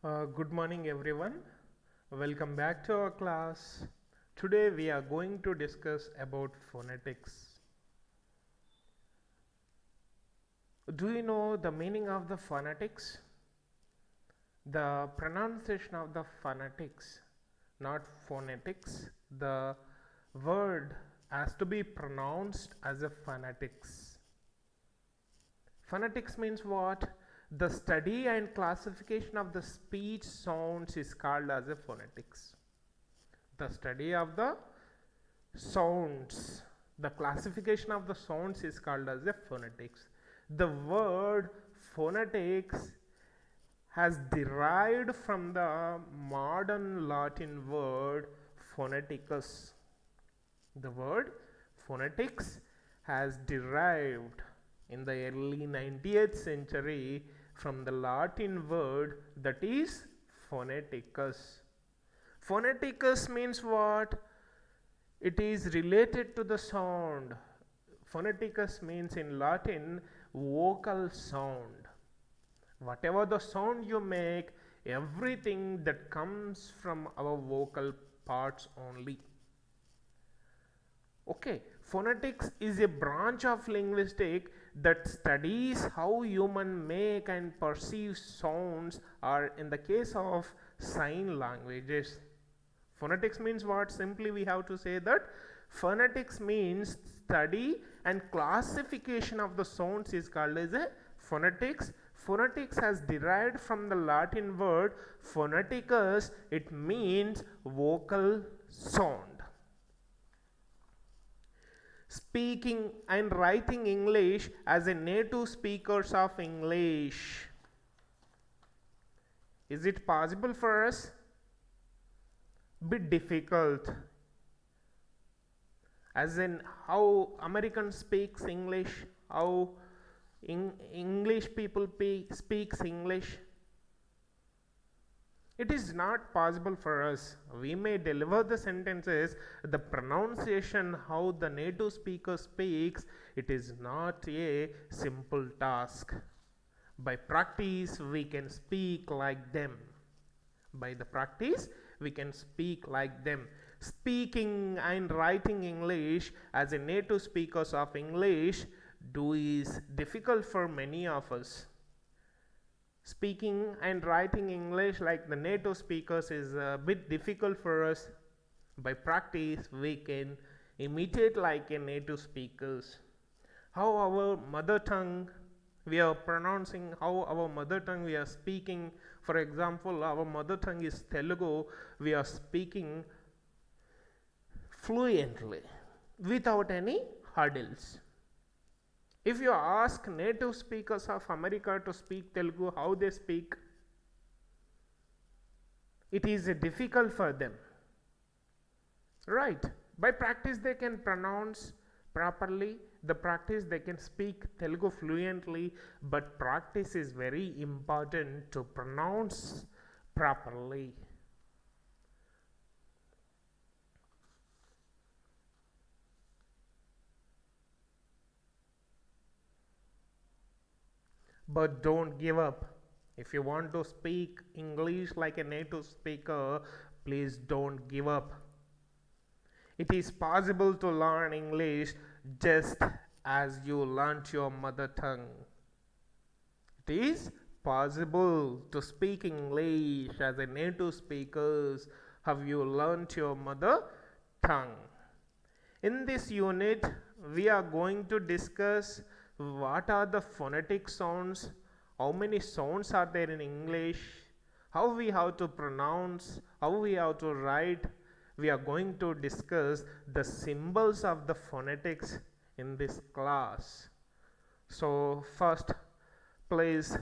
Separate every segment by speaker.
Speaker 1: Good morning, everyone. Welcome back to our class. Today we are going to discuss about phonetics. Do you know the meaning of the phonetics? The pronunciation of the phonetics, not phonetics. The word has to be pronounced as a phonetics. Phonetics means what? The study and classification of the speech sounds is called as a phonetics. The study of the sounds, the classification of the sounds is called as a phonetics. The word phonetics has derived from the modern Latin word phoneticus. The word phonetics has derived in the early 90th century from the Latin word that is phoneticus. Phoneticus means what? It is related to the sound. Phoneticus means in Latin vocal sound. Whatever the sound you make, everything that comes from our vocal parts only. Okay, phonetics is a branch of linguistics that studies how humans make and perceive sounds, or in the case of sign languages. Phonetics means what? Simply we have to say that phonetics means study and classification of the sounds is called as a phonetics. Phonetics has derived from the Latin word phoneticus. It means vocal sound. Speaking and writing English as a native speakers of English. Is it possible for us? Bit difficult. As in how American speaks English, how English people speaks English. It is not possible for us. We may deliver the sentences, the pronunciation, how the native speaker speaks, it is not a simple task. By practice, we can speak like them. By the practice, we can speak like them. Speaking and writing English as a native speakers of English is difficult for many of us. Speaking and writing English like the native speakers is a bit difficult for us. By practice, we can imitate like a native speakers. How our mother tongue we are pronouncing, how our mother tongue we are speaking. For example, our mother tongue is Telugu. We are speaking fluently without any hurdles. If you ask native speakers of America to speak Telugu, how they speak, it is difficult for them. Right? By practice, they can pronounce properly. The practice, they can speak Telugu fluently, but practice is very important to pronounce properly. But don't give up. If you want to speak English like a native speaker, please don't give up. It is possible to learn English just as you learnt your mother tongue. It is possible to speak English as a native speaker. Have you learnt your mother tongue? In this unit, we are going to discuss what are the phonetic sounds, how many sounds are there in English, how we have to pronounce, how we have to write. We are going to discuss the symbols of the phonetics in this class. So first, please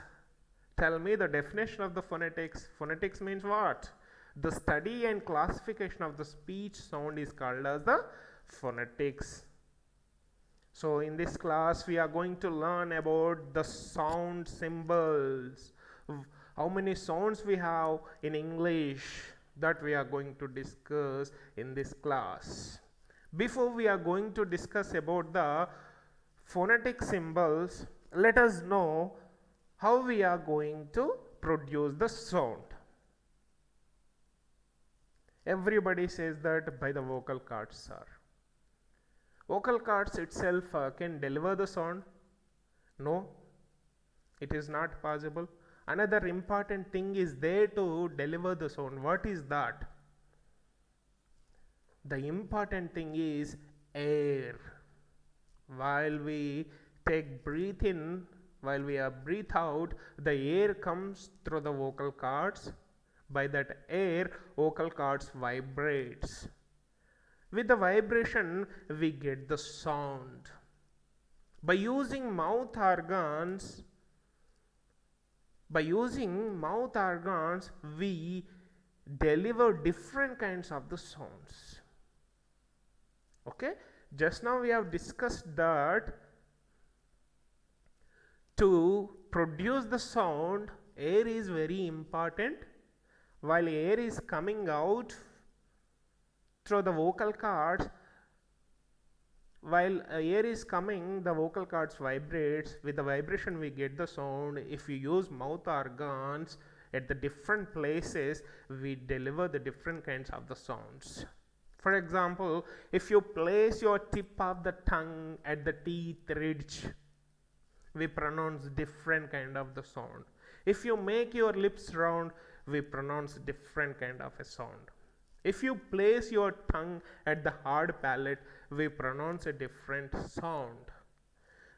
Speaker 1: tell me the definition of the phonetics. Phonetics means what? The study and classification of the speech sound is called as the phonetics. So in this class we are going to learn about the sound symbols. How many sounds we have in English, that we are going to discuss in this class. Before we are going to discuss about the phonetic symbols, let us know how we are going to produce the sound. Everybody says that by the vocal cords, sir. Vocal cords itself can deliver the sound. No, it is not possible. Another important thing is there to deliver the sound. What is that? The important thing is air. While we take breath in, while we breathe out, the air comes through the vocal cords. By that air, vocal cords vibrates. With the vibration, we get the sound. By using mouth organs, we deliver different kinds of the sounds. Okay, just now we have discussed that to produce the sound, air is very important. While air is coming out through the vocal cords, while air is coming, the vocal cords vibrates. With the vibration we get the sound. If you use mouth organs at the different places, we deliver the different kinds of the sounds. For example, if you place your tip of the tongue at the teeth ridge, we pronounce different kind of the sound. If you make your lips round, we pronounce different kind of a sound. If you place your tongue at the hard palate, we pronounce a different sound.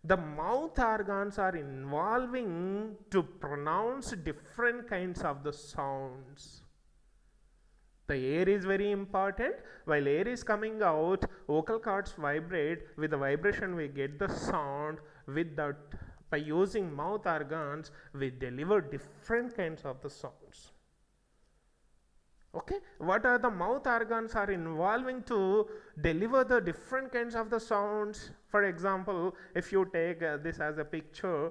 Speaker 1: The mouth organs are involving to pronounce different kinds of the sounds. The air is very important. While air is coming out, vocal cords vibrate. With the vibration we get the sound. With that, by using mouth organs, we deliver different kinds of the sounds. Okay, what are the mouth organs are involving to deliver the different kinds of the sounds? For example, if you take this as a picture,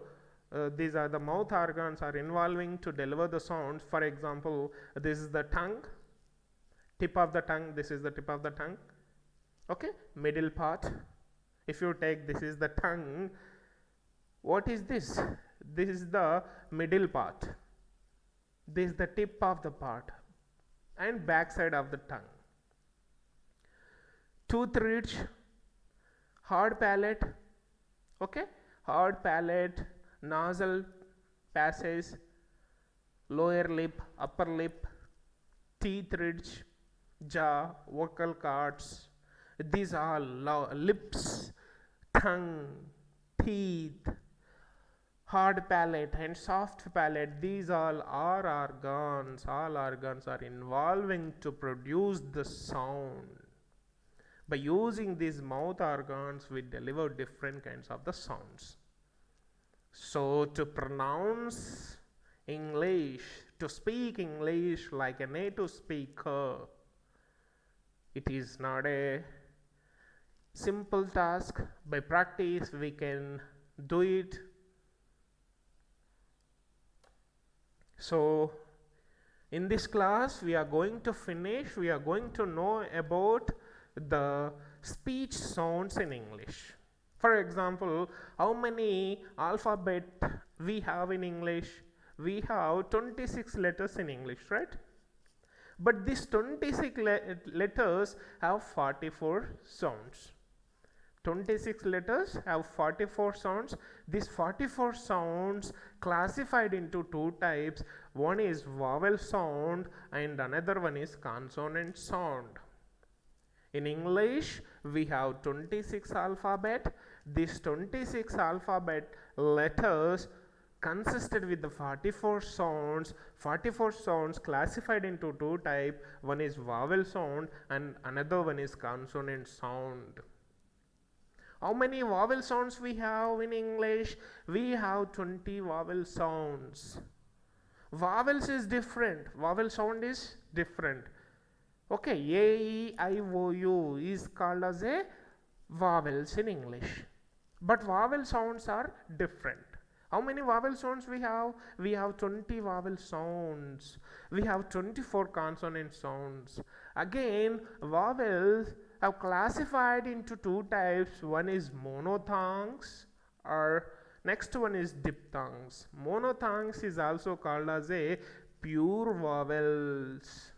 Speaker 1: these are the mouth organs are involving to deliver the sounds. For example, this is the tongue, tip of the tongue, this is the tip of the tongue. Okay, middle part. If you take this is the tongue, what is this? This is the middle part. This is the tip of the part and back side of the tongue. Tooth ridge, hard palate, okay, hard palate, nasal passage, lower lip, upper lip, teeth ridge, jaw, vocal cords. These are lips, tongue, teeth, hard palate and soft palate. These all are organs. All organs are involving to produce the sound. By using these mouth organs, we deliver different kinds of the sounds. So to pronounce English, to speak English like a native speaker, it is not a simple task. By practice we can do it. So in this class we are going to know about the speech sounds in English. For example, how many alphabet we have in English? We have 26 letters in English, right? But these 26 letters have 44 sounds. 26 letters have 44 sounds. These 44 sounds classified into two types. One is vowel sound and another one is consonant sound. In English, we have 26 alphabet. These 26 alphabet letters consisted with the 44 sounds. 44 sounds classified into two types. One is vowel sound and another one is consonant sound. How many vowel sounds we have in English? We have 20 vowel sounds. Vowels is different. Vowel sound is different. Okay, A, E, I, O, U is called as a vowels in English. But vowel sounds are different. How many vowel sounds we have? We have 20 vowel sounds. We have 24 consonant sounds. Again, vowels have classified into two types. One is monophthongs, or next one is diphthongs. Monophthongs is also called as a pure vowels.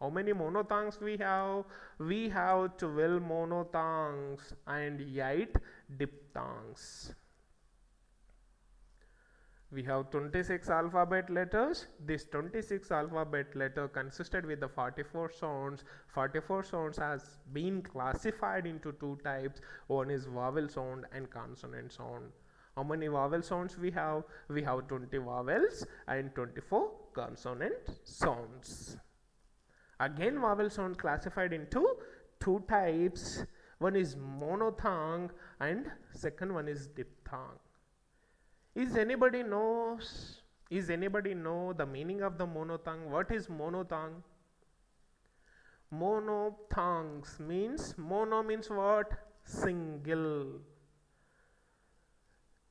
Speaker 1: How many monotongues we have? We have 12 monotongues and 8 diphthongs. We have 26 alphabet letters. This 26 alphabet letter consisted with the 44 sounds. 44 sounds has been classified into two types. One is vowel sound and consonant sound. How many vowel sounds we have? We have 20 vowels and 24 consonant sounds. Again, vowel sound classified into two types. One is monotongue and second one is diphthong. Is anybody know the meaning of the monotongue? What is monotongue? Monotongues means, mono means what? Single.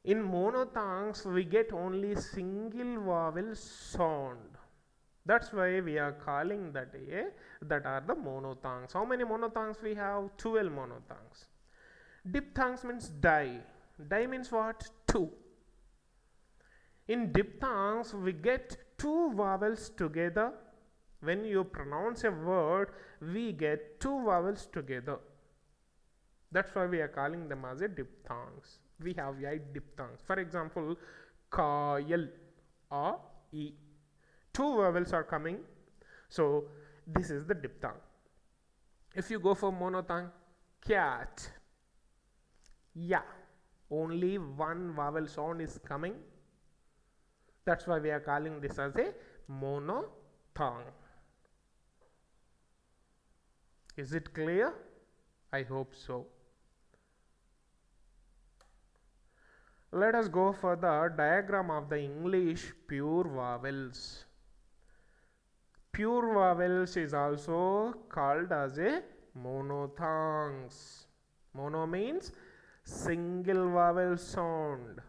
Speaker 1: In monotongues we get only single vowel sound. That's why we are calling that are the monotongues. How many monotongues we have? 12 monotongues. Diphthongs means die. Die means what? Two. In diphthongs, we get two vowels together. When you pronounce a word, we get two vowels together. That's why we are calling them as a diphthongs. We have 8 diphthongs. For example, Kayal, A, E. Two vowels are coming. So, this is the diphthong. If you go for monotongue, cat, ya. Only one vowel sound is coming. That's why we are calling this as a monotongue. Is it clear? I hope so. Let us go for the diagram of the English pure vowels. Pure vowels is also called as a monotongues. Mono means single vowel sound.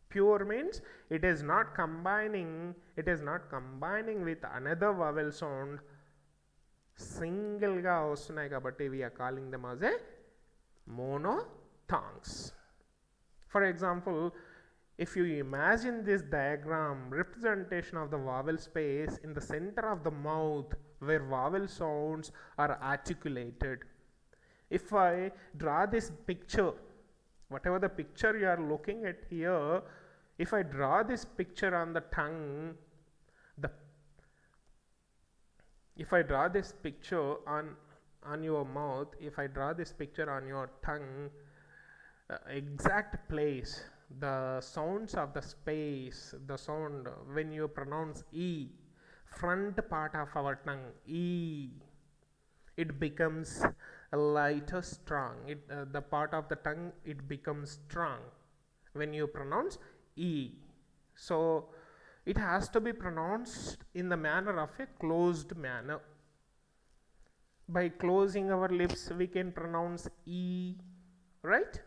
Speaker 1: Pure means it is not combining with another vowel sound. Single ga vastunayi kabatti we are calling them as a monotongues. For example, if you imagine this diagram representation of the vowel space in the center of the mouth where vowel sounds are articulated. If I draw this picture, whatever the picture you are looking at here, if I draw this picture on the tongue, if I draw this picture on your mouth, if I draw this picture on your tongue, exact place, the sounds of the space, the sound when you pronounce E, front part of our tongue, E, it becomes lighter strong. The part of the tongue, it becomes strong when you pronounce E. So it has to be pronounced in the manner of a closed manner. By closing our lips, we can pronounce E, right?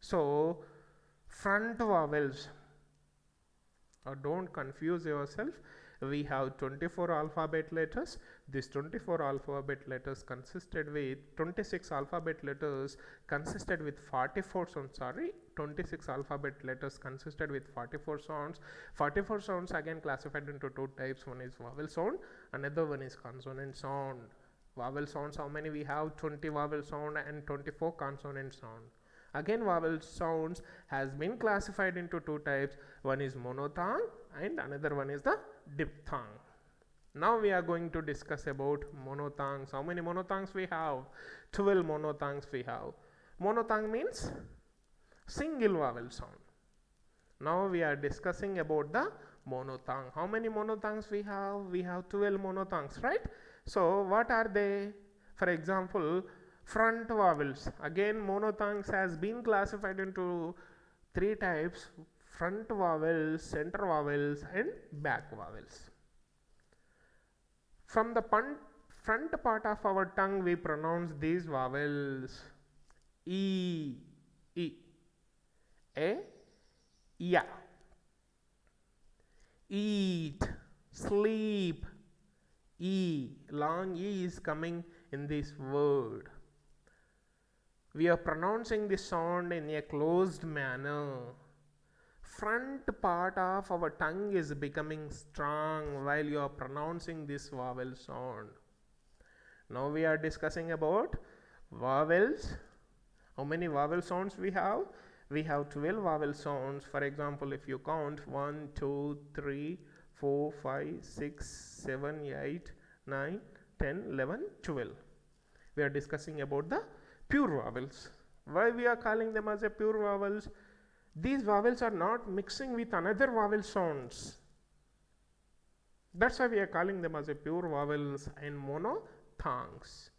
Speaker 1: So front vowels, don't confuse yourself. We have 24 alphabet letters. These 24 alphabet letters consisted with 26 alphabet letters consisted with 44 sounds. 26 alphabet letters consisted with 44 sounds. 44 sounds again classified into two types. One is vowel sound, another one is consonant sound. Vowel sounds, how many we have? 20 vowel sound and 24 consonant sound. Again, vowel sounds has been classified into two types. One is monotongue and another one is the diphthong. Now we are going to discuss about monotongues. How many monotongues we have? 12 monotongues we have. Monotongue means single vowel sound. Now we are discussing about the monotongue. How many monotongues we have? We have 12 monotongues, right? So what are they? For example, front vowels. Again, monotongues has been classified into three types: front vowels, center vowels and back vowels. From the front part of our tongue, we pronounce these vowels: E, E, A, Ya. Eat, sleep, E. Long E is coming in this word. We are pronouncing this sound in a closed manner. Front part of our tongue is becoming strong while you are pronouncing this vowel sound. Now we are discussing about vowels. How many vowel sounds we have? We have 12 vowel sounds. For example, if you count 1, 2, 3, 4, 5, 6, 7, 8, 9, 10, 11, 12. We are discussing about the pure vowels. Why we are calling them as a pure vowels? These vowels are not mixing with another vowel sounds. That's why we are calling them as a pure vowels and monophthongs.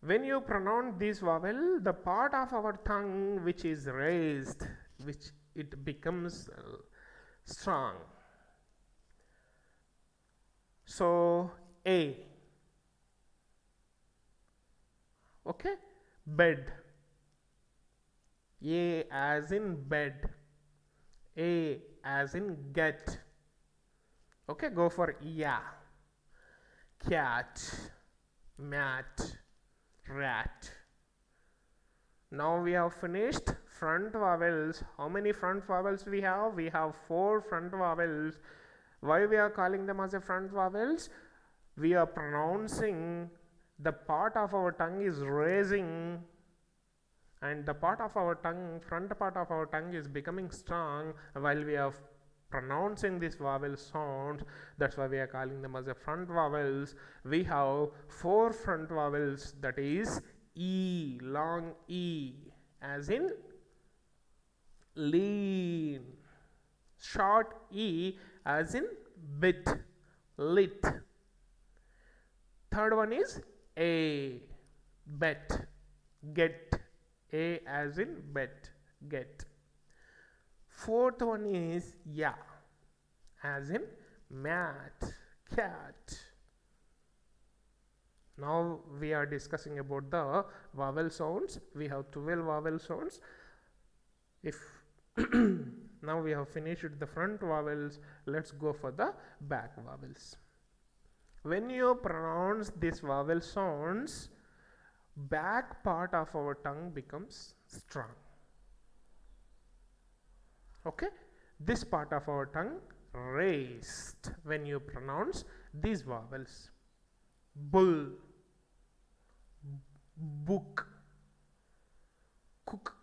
Speaker 1: When you pronounce this vowel, the part of our tongue which is raised, which it becomes strong. So A. Okay, bed. A as in bed. A as in get. Okay, go for ya. Cat, mat, rat. Now we have finished front vowels. How many front vowels we have? We have 4 front vowels. Why we are calling them as a front vowels? We are pronouncing, the part of our tongue is raising, and the part of our tongue, front part of our tongue is becoming strong while we are pronouncing this vowel sound. That's why we are calling them as a front vowels. We have 4 front vowels, that is E, long E, as in lean. Short E as in bit, lit. Third one is A, bet, get. A as in bet, get. Fourth one is ya, as in mat, cat. Now we are discussing about the vowel sounds. We have 12 vowel sounds. If now we have finished the front vowels, let's go for the back vowels. When you pronounce these vowel sounds, back part of our tongue becomes strong. Okay, this part of our tongue raised when you pronounce these vowels. Bull, book, cook.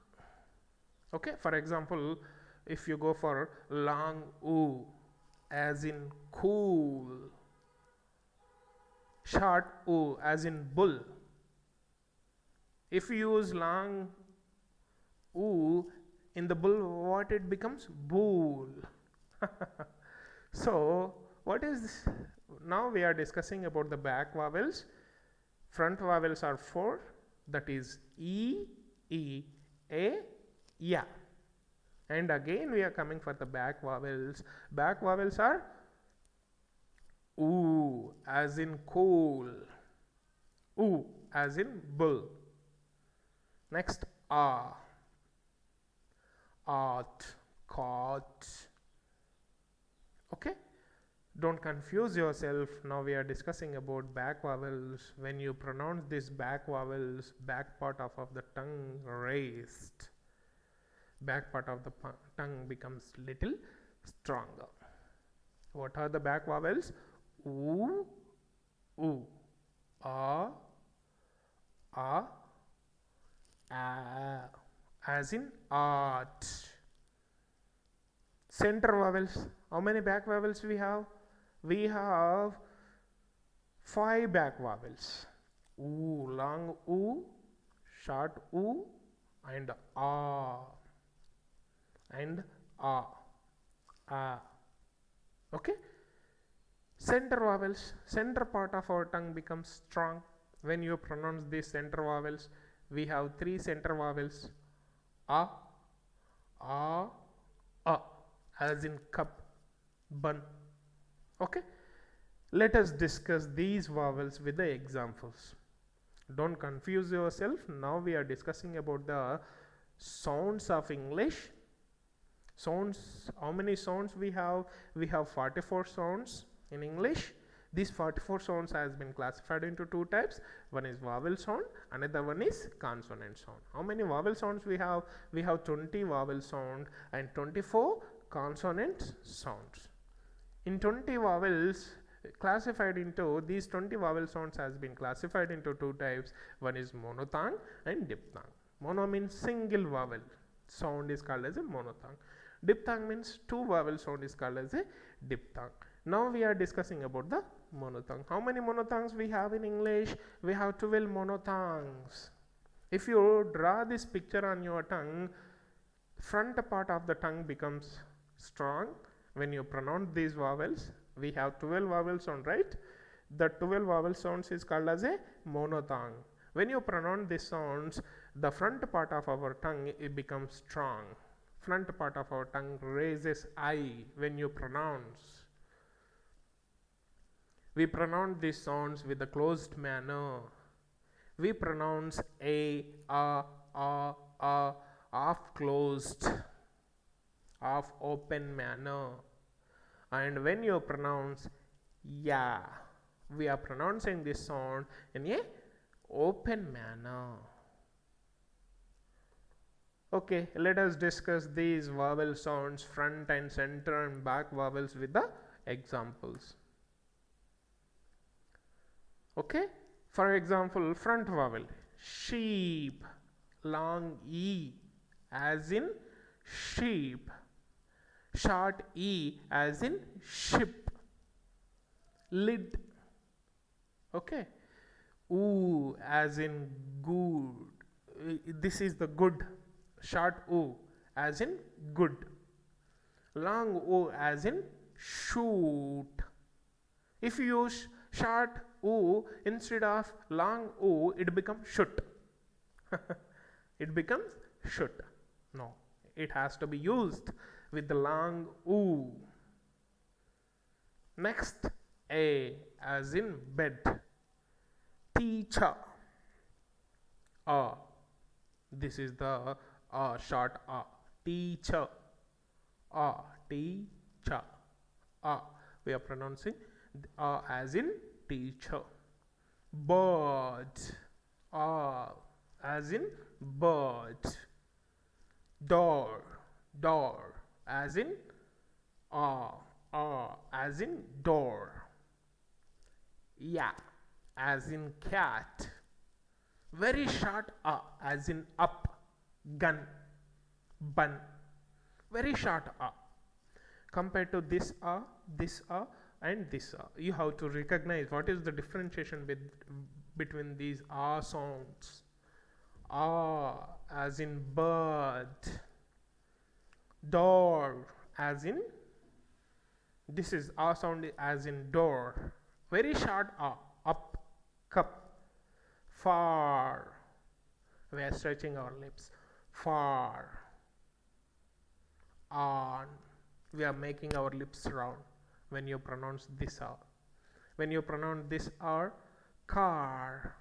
Speaker 1: Okay, for example, if you go for long oo, as in cool, short oo, as in bull. If you use long oo in the bull, what it becomes? Bull. So what is this? Now we are discussing about the back vowels. Front vowels are 4, that is E, E, A, ya. And again we are coming for the back vowels. Back vowels are oo, as in cool, oo, as in bull. Next, art, caught. Okay, don't confuse yourself. Now we are discussing about back vowels. When you pronounce these back vowels, back part of the tongue raised, back part of the tongue becomes little stronger. What are the back vowels? Oo, oo, ah, as in art. Center vowels. How many back vowels we have? We have 5 back vowels. Oo, long oo, short oo, and ah, and ah, ah. Okay. Center vowels. Center part of our tongue becomes strong when you pronounce these center vowels. We have 3 center vowels: a, as in cup, bun. Okay, let us discuss these vowels with the examples. Don't confuse yourself. Now we are discussing about the sounds of English. Sounds, how many sounds we have? We have 44 sounds in English. These 44 sounds has been classified into 2 types. One is vowel sound, another one is consonant sound. How many vowel sounds we have? We have 20 vowel sound and 24 consonant sounds. In 20 vowels, classified into these 20 vowel sounds has been classified into two types. One is monothang and diphthong. Mono means single vowel sound is called as a monothang. Diphthong means two vowel sound is called as a diphthong. Now we are discussing about the monothang. How many monothongs we have in English? We have 12 monothongs. If you draw this picture on your tongue, front part of the tongue becomes strong when you pronounce these vowels. We have 12 vowel sound, right? The 12 vowel sounds is called as a monothong. When you pronounce these sounds, the front part of our tongue it becomes strong. Front part of our tongue raises high when you pronounce. We pronounce these sounds with a closed manner. We pronounce a, half closed, half open manner. And when you pronounce yeah, we are pronouncing this sound in a open manner. Okay, let us discuss these vowel sounds, front and center and back vowels with the examples. Okay, for example, front vowel sheep, long e as in sheep, short e as in ship, lid. Okay, oo as in good, this is the good, short o as in good, long o as in shoot. If you use short o instead of long o, it becomes shoot. It becomes shoot. No, it has to be used with the long o. Next, a as in bed, teacher, a, this is the short a, teacher, a, teacher, a, we are pronouncing as in teacher. Bird, as in bird. Door, door as in as in door. Yeah as in cat. Very short as in up, gun, bun. Very short compared to this and this you have to recognize what is the differentiation between these sounds. As in bird, door as in, this is sound as in door. Very short up, cup, far, we are stretching our lips, far, on, we are making our lips round when you pronounce this r. When you pronounce this r, car,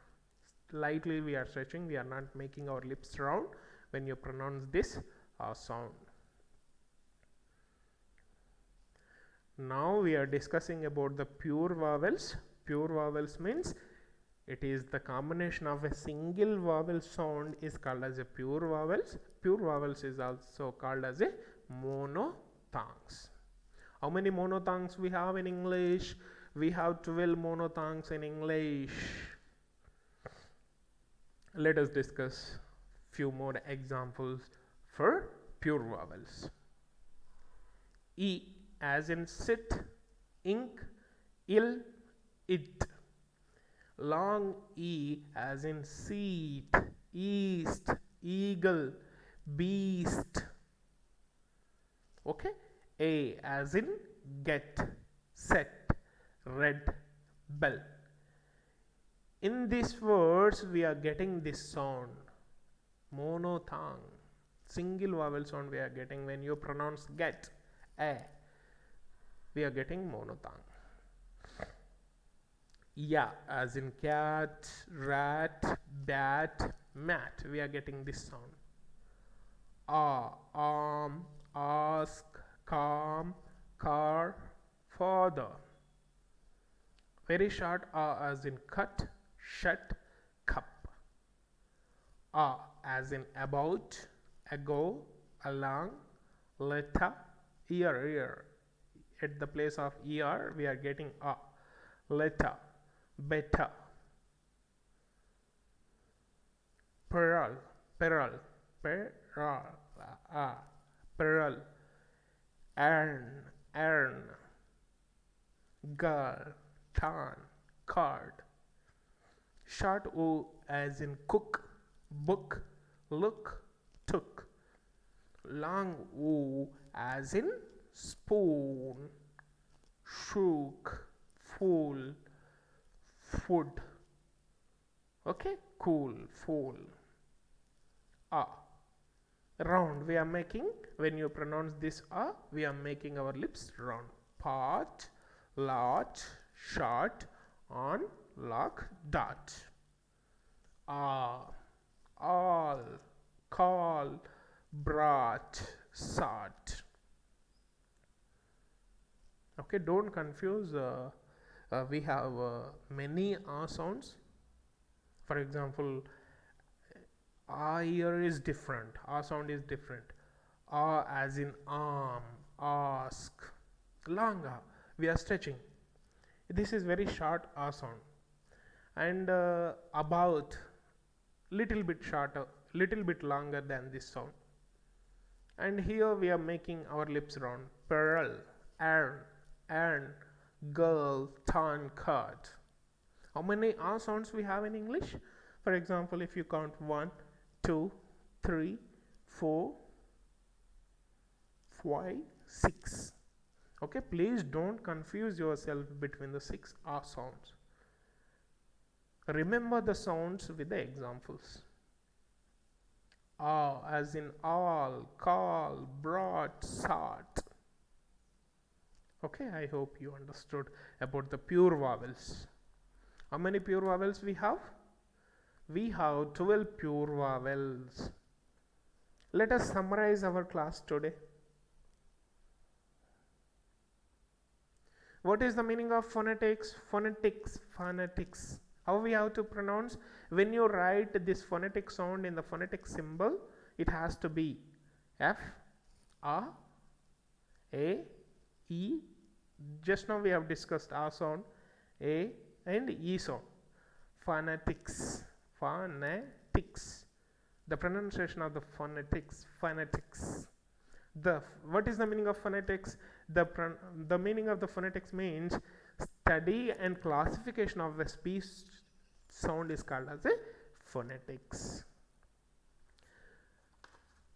Speaker 1: lightly we are stretching, we are not making our lips round when you pronounce this sound. Now we are discussing about the pure vowels. Pure vowels means it is the combination of a single vowel sound is called as a pure vowels. Pure vowels is also called as a monothongs. How many monothongs we have in English? We have 12 monothongs in English. Let us discuss few more examples for pure vowels. E as in sit, ink, ill, it. Long e as in seat, east, eagle, beast. Okay, a as in get, set, red, bell. In these words we are getting this sound, monothong, single vowel sound we are getting when you pronounce get, a, we are getting monothong. Yeah as in cat, rat, bat, mat, we are getting this sound. Arm, ask, calm, car, father. Very short as in cut, shut, cup. As in about, ago, along, letter, ear. At the place of er we are getting letter, better, pearl, pearl, pearl, pearl, earn, girl, turn, card. Short O as in cook, book, look, took. Long O as in spoon, shook, fool, food. Okay, cool, fool. Ah. Round, we are making, when you pronounce this we are making our lips round. Part, large, short, on, lock, dot. All, call, brought, sought. Okay, don't confuse. We have many sounds. For example, here is different. Sound is different. As in arm, ask, long we are stretching. This is very short sound. And about, little bit shorter, little bit longer than this sound. And here we are making our lips round. Pearl, earn, girl, turn, cut. How many sounds we have in English? For example, if you count 1, 2, 3, 4, 5, 6. Okay, please don't confuse yourself between the 6 sounds. Remember the sounds with the examples. As in all, call, brought, sought. Okay, I hope you understood about the pure vowels. How many pure vowels we have? We have 12 pure vowels. Let us summarize our class today. What is the meaning of phonetics? Phonetics. How we have to pronounce? When you write this phonetic sound in the phonetic symbol, it has to be F, A, A, E. Just now we have discussed A sound, A and E sound. Phonetics. Phonetics. The pronunciation of the phonetics. What is the meaning of phonetics? The meaning of the phonetics means study and classification of the speech sound is called as a phonetics.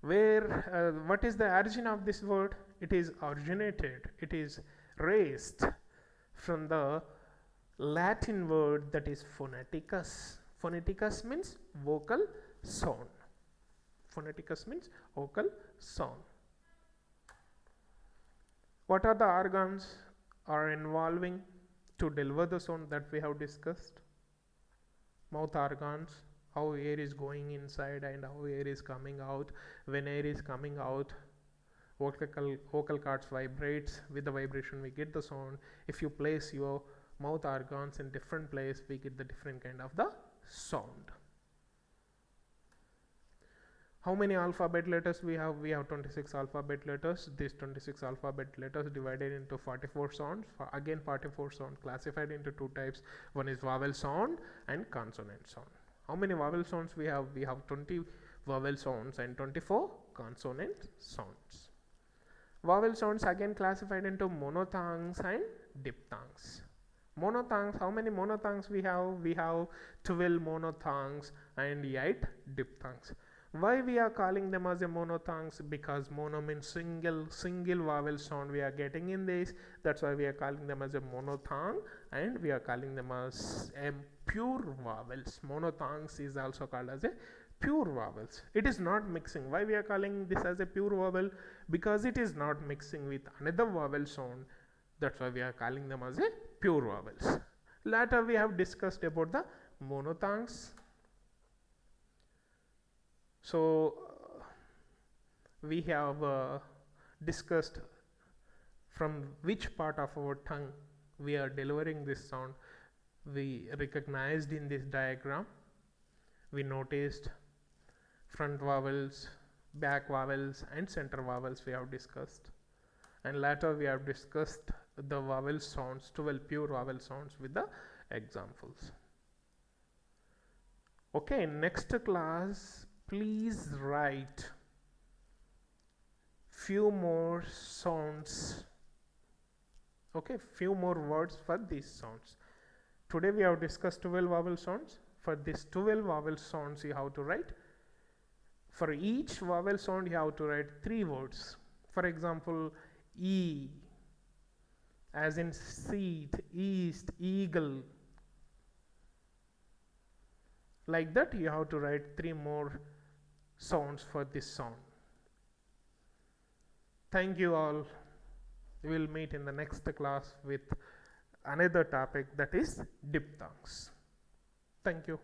Speaker 1: What is the origin of this word? It is raised from the Latin word that is phoneticus. Phoneticus means vocal sound. Phoneticus means vocal sound. What are the organs are involving to deliver the sound that we have discussed? Mouth organs, how air is going inside and how air is coming out. When air is coming out, vocal cords vibrates. With the vibration we get the sound. If you place your mouth organs in different place, we get the different kind of the sound. How many alphabet letters we have? We have 26 alphabet letters. These 26 alphabet letters divided into 44 sounds. Again 44 sound classified into 2 types. One is vowel sound and consonant sound. How many vowel sounds we have? We have 20 vowel sounds and 24 consonant sounds. Vowel sounds again classified into monotongues and diphthongs. Monotongues, how many monotongues we have? We have 12 monotongues and 8 diphthongs. Why we are calling them as a monotongues? Because mono means single vowel sound we are getting in this. That's why we are calling them as a monotongue, and we are calling them as pure vowels. Monotongues is also called as a pure vowels. It is not mixing. Why we are calling this as a pure vowel? Because it is not mixing with another vowel sound. That's why we are calling them as a pure vowels. Later we have discussed about the monotongues. So we have discussed from which part of our tongue we are delivering this sound. We recognized in this diagram. We noticed front vowels, back vowels and center vowels we have discussed. And later we have discussed the vowel sounds, 12 pure vowel sounds with the examples. Okay, next class, please write few more sounds. Okay, few more words for these sounds. Today we have discussed 12 vowel sounds. For this 12 vowel sounds you have to write, for each vowel sound you have to write 3 words. For example, E as in seat, east, eagle. Like that you have to write 3 more sounds for this sound. Thank you all. We will meet in the next class with another topic, that is diphthongs. Thank you.